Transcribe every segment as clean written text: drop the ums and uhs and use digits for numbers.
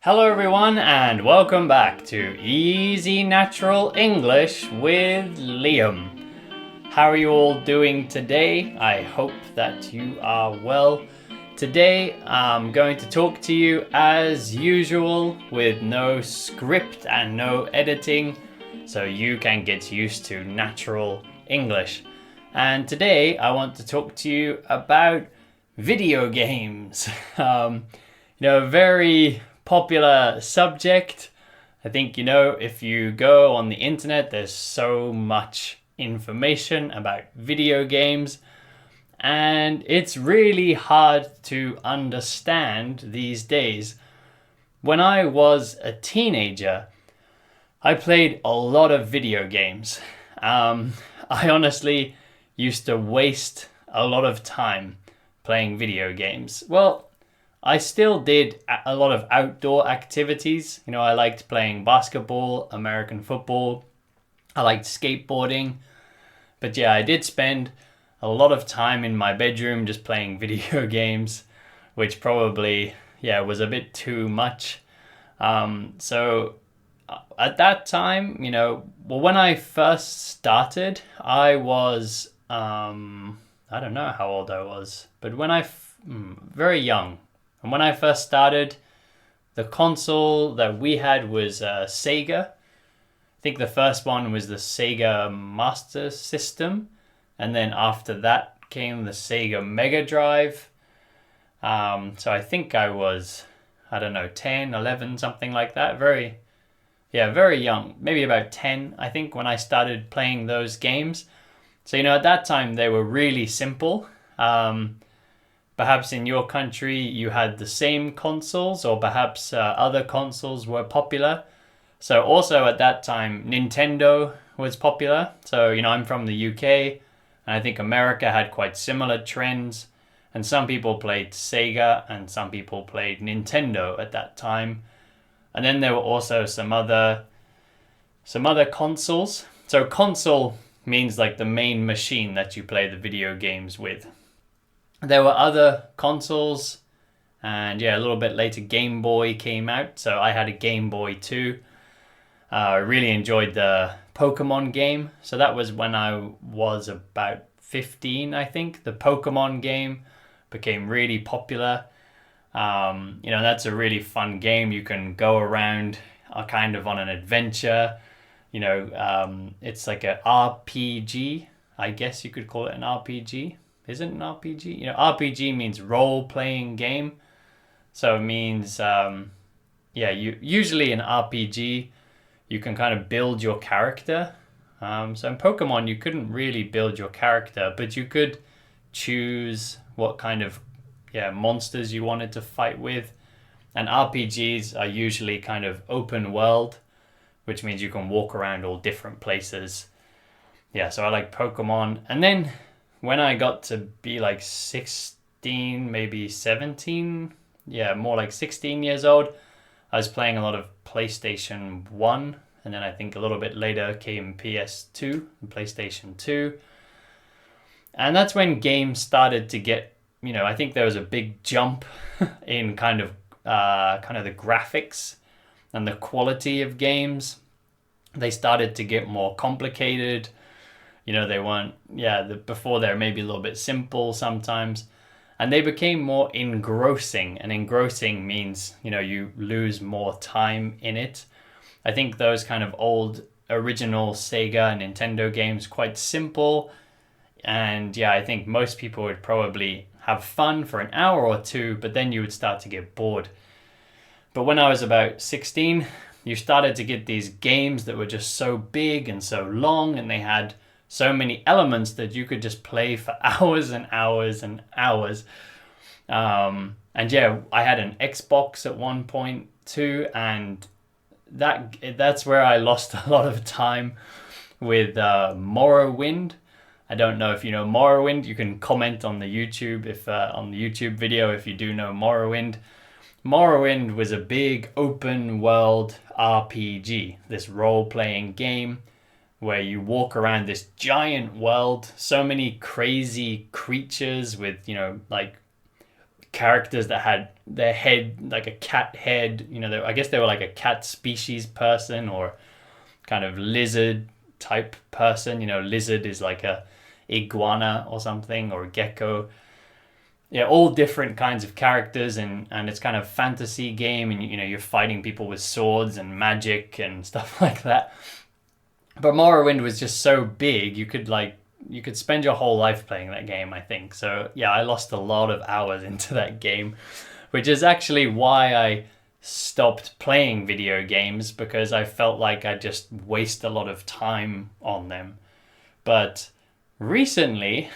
Hello everyone and welcome back to Easy Natural English with Liam. How are you all doing today? I hope that you are well. Today I'm going to talk to you as usual with no script and no editing so you can get used to natural English. And today I want to talk to you about video games. Very popular subject. I think, if you go on the internet, there's so much information about video games, and it's really hard to understand these days. When I was a teenager, I played a lot of video games. I honestly used to waste a lot of time playing video games. Well, I still did a lot of outdoor activities. I liked playing basketball, American football. I liked skateboarding. But yeah, I did spend a lot of time in my bedroom just playing video games, which probably, was a bit too much. So at that time, when I first started, I was, I don't know how old I was, but very young. And when I first started, the console that we had was Sega. I think the first one was the Sega Master System. And then after that came the Sega Mega Drive. So I think I was, 10, 11, something like that. Very young. Maybe about 10, I think, when I started playing those games. So, at that time, they were really simple. Perhaps in your country you had the same consoles, or perhaps other consoles were popular. So also at that time, Nintendo was popular. So, I'm from the UK, and I think America had quite similar trends. And some people played Sega and some people played Nintendo at that time. And then there were also some other consoles. So console means like the main machine that you play the video games with. There were other consoles, and a little bit later Game Boy came out, so I had a Game Boy too. I really enjoyed the Pokemon game, so that was when I was about 15, I think. The Pokemon game became really popular. That's a really fun game. You can go around kind of on an adventure. It's like an RPG, I guess you could call it an RPG. Is it an RPG? RPG means role-playing game. So it means, usually in RPG, you can kind of build your character. So in Pokemon, you couldn't really build your character, but you could choose what kind of monsters you wanted to fight with. And RPGs are usually kind of open world, which means you can walk around all different places. So I like Pokemon. And then when I got to be like 16, maybe 17, more like 16 years old, I was playing a lot of PlayStation 1, and then I think a little bit later came PS2 and PlayStation 2. And that's when games started to get, I think there was a big jump in kind of the graphics and the quality of games. They started to get more complicated. They weren't, before they were maybe a little bit simple sometimes. And they became more engrossing. And engrossing means, you lose more time in it. I think those kind of old original Sega and Nintendo games, quite simple. And I think most people would probably have fun for an hour or two, but then you would start to get bored. But when I was about 16, you started to get these games that were just so big and so long, and they had so many elements that you could just play for hours and hours and hours. I had an Xbox at one point too, and that's where I lost a lot of time with Morrowind. I don't know if you know Morrowind. You can comment on the YouTube on the YouTube video if you do know Morrowind. Morrowind was a big open world RPG, this role-playing game where you walk around this giant world, so many crazy creatures with, like characters that had their head like a cat head. I guess they were like a cat species person or kind of lizard type person. Lizard is like a iguana or something, or a gecko. Yeah, all different kinds of characters, and it's kind of fantasy game, and you're fighting people with swords and magic and stuff like that. But Morrowind was just so big, you could spend your whole life playing that game, I think. So yeah, I lost a lot of hours into that game, which is actually why I stopped playing video games, because I felt like I just waste a lot of time on them. But recently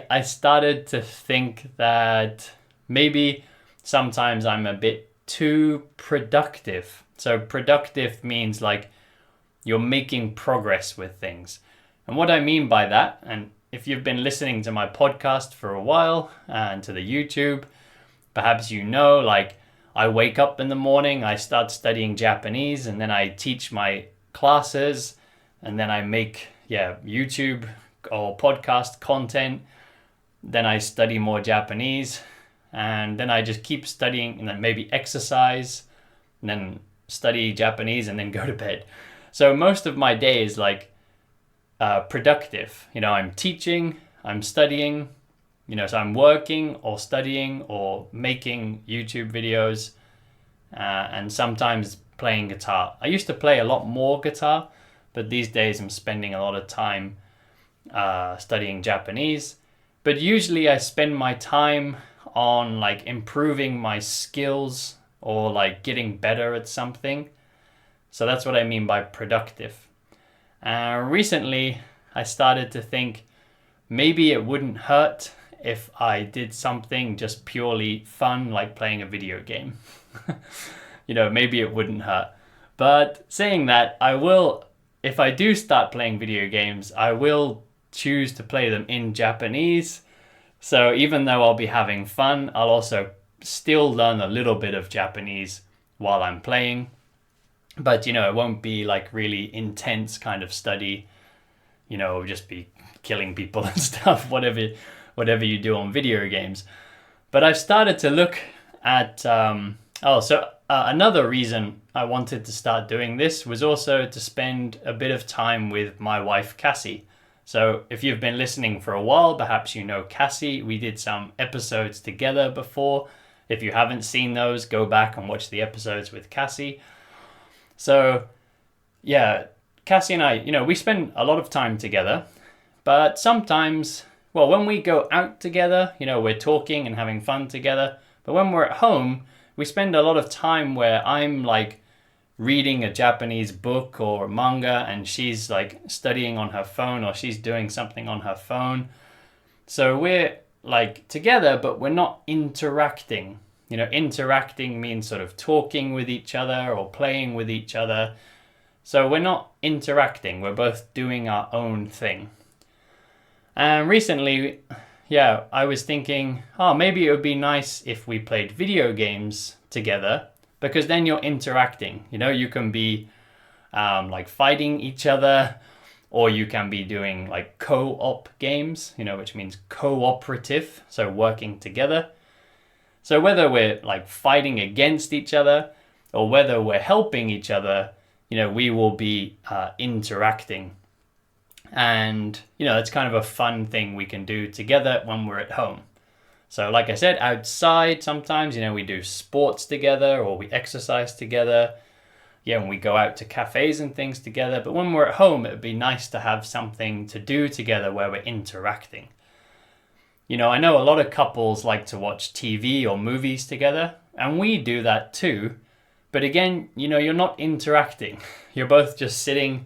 I started to think that maybe sometimes I'm a bit too productive. So productive means like you're making progress with things. And what I mean by that, and if you've been listening to my podcast for a while and to the YouTube, perhaps like I wake up in the morning, I start studying Japanese, and then I teach my classes, and then I make YouTube or podcast content. Then I study more Japanese, and then I just keep studying, and then maybe exercise, and then study Japanese, and then go to bed. So most of my day is like productive. I'm teaching, I'm studying, so I'm working or studying or making YouTube videos, and sometimes playing guitar. I used to play a lot more guitar, but these days I'm spending a lot of time studying Japanese. But usually I spend my time on like improving my skills or like getting better at something. So that's what I mean by productive. Recently I started to think maybe it wouldn't hurt if I did something just purely fun, like playing a video game. Maybe it wouldn't hurt. But saying that, if I do start playing video games, I will choose to play them in Japanese. So even though I'll be having fun, I'll also still learn a little bit of Japanese while I'm playing. But, it won't be like really intense kind of study. It'll just be killing people and stuff, whatever you do on video games. But I've started to look at... another reason I wanted to start doing this was also to spend a bit of time with my wife, Cassie. So if you've been listening for a while, perhaps you know Cassie. We did some episodes together before. If you haven't seen those, go back and watch the episodes with Cassie. So yeah, Cassie and I, we spend a lot of time together, but sometimes, when we go out together, we're talking and having fun together. But when we're at home, we spend a lot of time where I'm like reading a Japanese book or manga, and she's like studying on her phone, or she's doing something on her phone. So we're like together, but we're not interacting. Interacting means sort of talking with each other or playing with each other. So we're not interacting. We're both doing our own thing. And recently, I was thinking, maybe it would be nice if we played video games together, because then you're interacting. You can be like fighting each other, or you can be doing like co-op games, which means cooperative, so working together. So whether we're like fighting against each other or whether we're helping each other, we will be interacting. And, it's kind of a fun thing we can do together when we're at home. So like I said, outside sometimes, we do sports together or we exercise together. When we go out to cafes and things together. But when we're at home, it would be nice to have something to do together where we're interacting. I know a lot of couples like to watch TV or movies together, and we do that too. But again, you're not interacting. You're both just sitting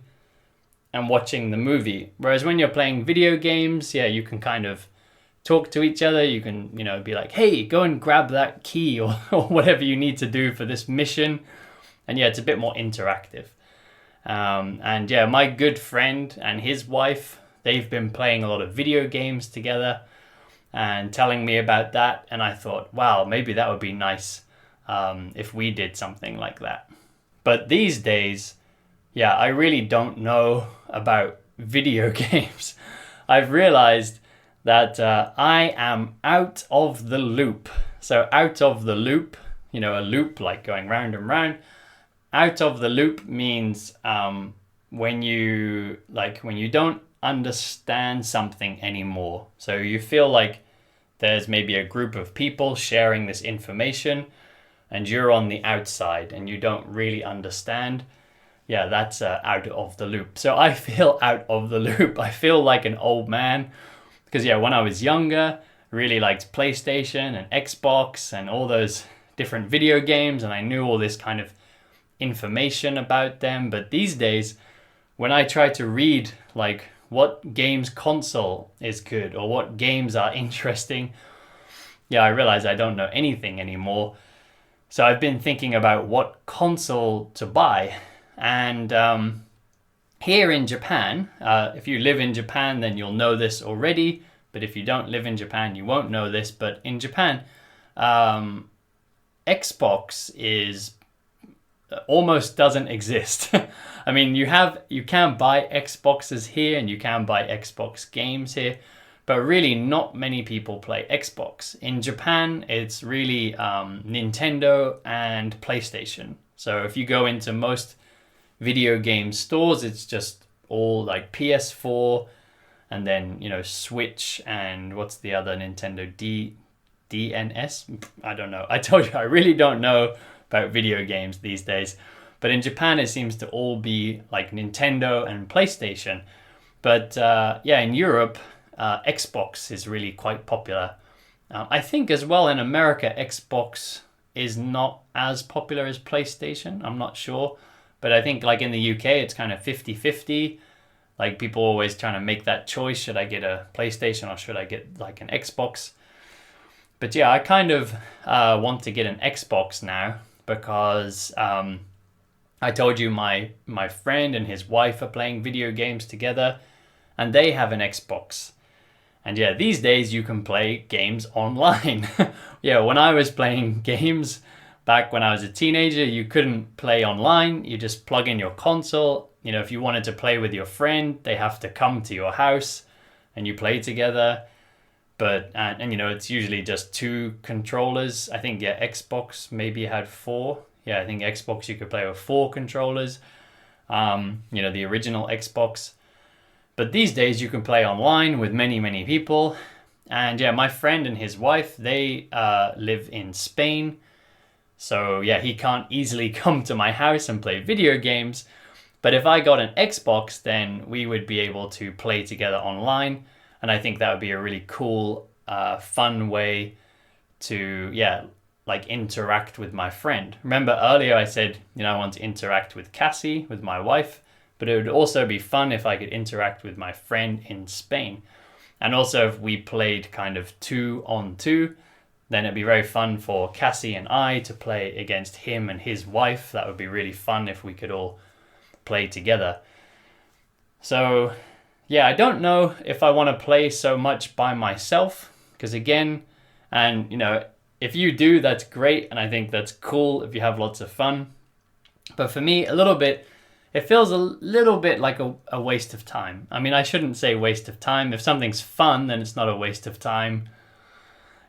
and watching the movie. Whereas when you're playing video games, you can kind of talk to each other. You can, be like, hey, go and grab that key or whatever you need to do for this mission. And it's a bit more interactive. My good friend and his wife, they've been playing a lot of video games together and telling me about that. And I thought, wow, maybe that would be nice if we did something like that. But these days, I really don't know about video games. I've realized that I am out of the loop. So out of the loop, you know, a loop like going round and round. Out of the loop means when you don't understand something anymore. So you feel like there's maybe a group of people sharing this information and you're on the outside and you don't really understand. Yeah, that's out of the loop. So I feel out of the loop. I feel like an old man because, yeah, when I was younger, I really liked PlayStation and Xbox and all those different video games, and I knew all this kind of information about them. But these days, when I try to read like what games console is good or what games are interesting, yeah, I realize I don't know anything anymore. So I've been thinking about what console to buy. And here in Japan, if you live in Japan, then you'll know this already. But if you don't live in Japan, you won't know this. But in Japan, Xbox is almost doesn't exist. I mean, you can buy Xboxes here and you can buy Xbox games here, but really not many people play Xbox. In Japan, it's really Nintendo and PlayStation. So if you go into most video game stores, it's just all like PS4 and then, you know, Switch and what's the other Nintendo DNS? I don't know. I told you, I really don't know about video games these days. But in Japan, it seems to all be like Nintendo and PlayStation. But yeah, in Europe, Xbox is really quite popular. I think as well in America, Xbox is not as popular as PlayStation. I'm not sure. But I think like in the UK, it's kind of 50-50. Like people always trying to make that choice. Should I get a PlayStation or should I get like an Xbox? But yeah, I kind of want to get an Xbox now because I told you my friend and his wife are playing video games together and they have an Xbox. And yeah, these days you can play games online. Yeah, when I was playing games back when I was a teenager, you couldn't play online. You just plug in your console. You know, if you wanted to play with your friend, they have to come to your house and you play together. But, and you know, it's usually just 2 controllers. I think, yeah, Xbox maybe had 4. Yeah, I think Xbox you could play with 4 controllers. You know, the original Xbox. But these days you can play online with many, many people. And yeah, my friend and his wife, they live in Spain. So yeah, he can't easily come to my house and play video games. But if I got an Xbox, then we would be able to play together online. And I think that would be a really cool, fun way to, yeah, like interact with my friend. Remember earlier I said, you know, I want to interact with Cassie, with my wife. But it would also be fun if I could interact with my friend in Spain. And also if we played kind of 2-on-2, then it'd be very fun for Cassie and I to play against him and his wife. That would be really fun if we could all play together. So yeah, I don't know if I want to play so much by myself. Because again, and you know, if you do, that's great. And I think that's cool if you have lots of fun. But for me, it feels a little bit like a waste of time. I mean, I shouldn't say waste of time. If something's fun, then it's not a waste of time.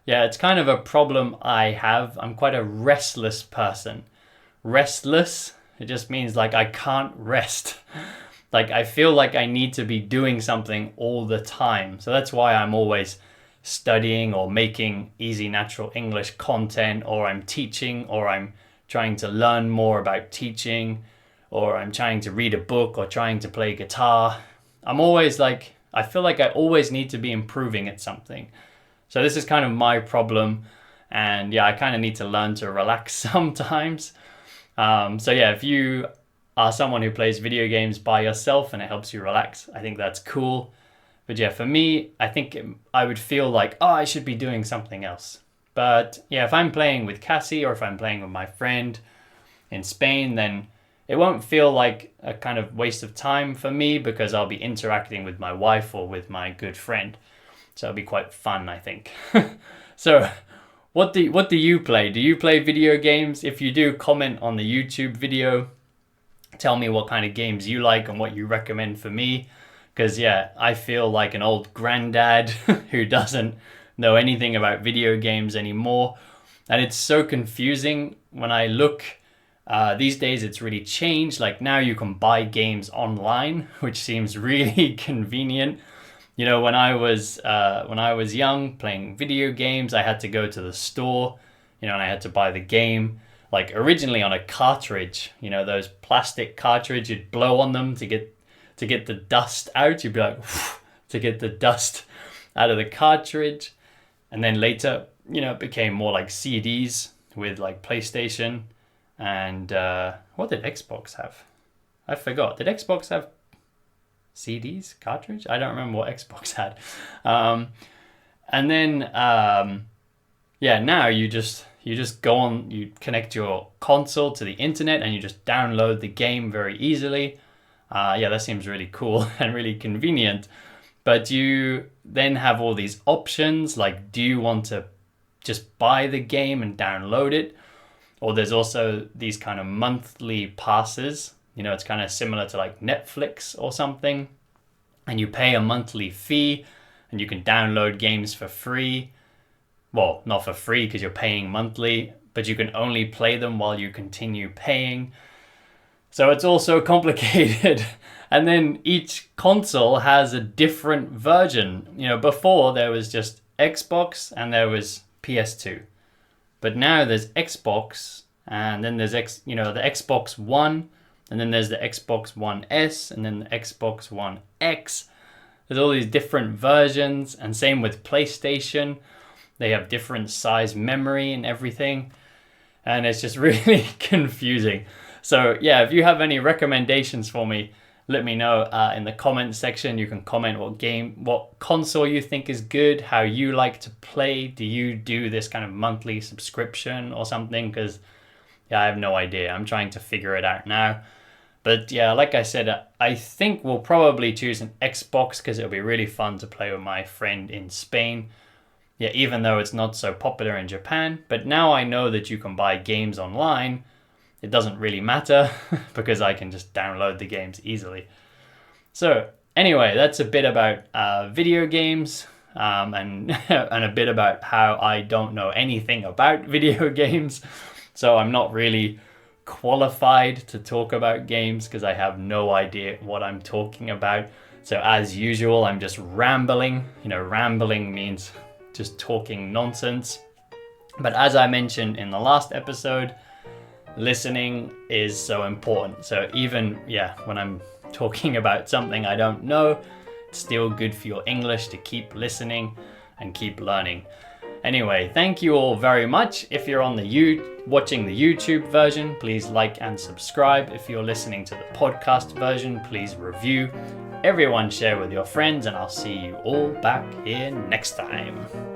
Yeah, it's kind of a problem I have. I'm quite a restless person. Restless, it just means like I can't rest. Like I feel like I need to be doing something all the time. So that's why I'm always studying or making easy natural English content, or I'm teaching, or I'm trying to learn more about teaching, or I'm trying to read a book or trying to play guitar. I'm always like, I feel like I always need to be improving at something. So this is kind of my problem. And yeah, I kind of need to learn to relax sometimes. So yeah, if you are someone who plays video games by yourself and it helps you relax, I think that's cool. But yeah, for me, I think I would feel like, oh, I should be doing something else. But yeah, if I'm playing with Cassie or if I'm playing with my friend in Spain, then it won't feel like a kind of waste of time for me because I'll be interacting with my wife or with my good friend. So it'll be quite fun, I think. So what do you play? Do you play video games? If you do, comment on the YouTube video. Tell me what kind of games you like and what you recommend for me Because, yeah, I feel like an old granddad who doesn't know anything about video games anymore. And it's so confusing when I look. These days, it's really changed. Like now you can buy games online, which seems really convenient. You know, when I was young playing video games, I had to go to the store, you know, and I had to buy the game. Like originally on a cartridge, you know, those plastic cartridge, you'd blow on them to get the dust out. You'd be like, to get the dust out of the cartridge. And then later, you know, it became more like CDs with like PlayStation. And what did Xbox have? I forgot. Did Xbox have CDs, cartridge? I don't remember what Xbox had. And then, now you just go on, you connect your console to the internet and you just download the game very easily. That seems really cool and really convenient. But you then have all these options, like do you want to just buy the game and download it? Or there's also these kind of monthly passes. You know, it's kind of similar to like Netflix or something. And you pay a monthly fee and you can download games for free. Well, not for free because you're paying monthly, but you can only play them while you continue paying. So it's also complicated. And then each console has a different version. You know, before there was just Xbox and there was PS2. But now there's Xbox and then there's the Xbox One, and then there's the Xbox One S, and then the Xbox One X. There's all these different versions, and same with PlayStation. They have different size memory and everything. And it's just really confusing. So yeah, if you have any recommendations for me, let me know in the comment section. You can comment what console you think is good, how you like to play. Do you do this kind of monthly subscription or something? Because I have no idea. I'm trying to figure it out now. But yeah, like I said, I think we'll probably choose an Xbox because it'll be really fun to play with my friend in Spain. Yeah, even though it's not so popular in Japan. But now I know that you can buy games online. It doesn't really matter because I can just download the games easily. So anyway, that's a bit about video games and a bit about how I don't know anything about video games. So I'm not really qualified to talk about games because I have no idea what I'm talking about. So as usual, I'm just rambling. You know, rambling means just talking nonsense. But as I mentioned in the last episode, listening is so important. So even, when I'm talking about something I don't know, it's still good for your English to keep listening and keep learning. Anyway, thank you all very much. If you're watching the YouTube version, please like and subscribe. If you're listening to the podcast version, please review. Everyone share with your friends, and I'll see you all back here next time.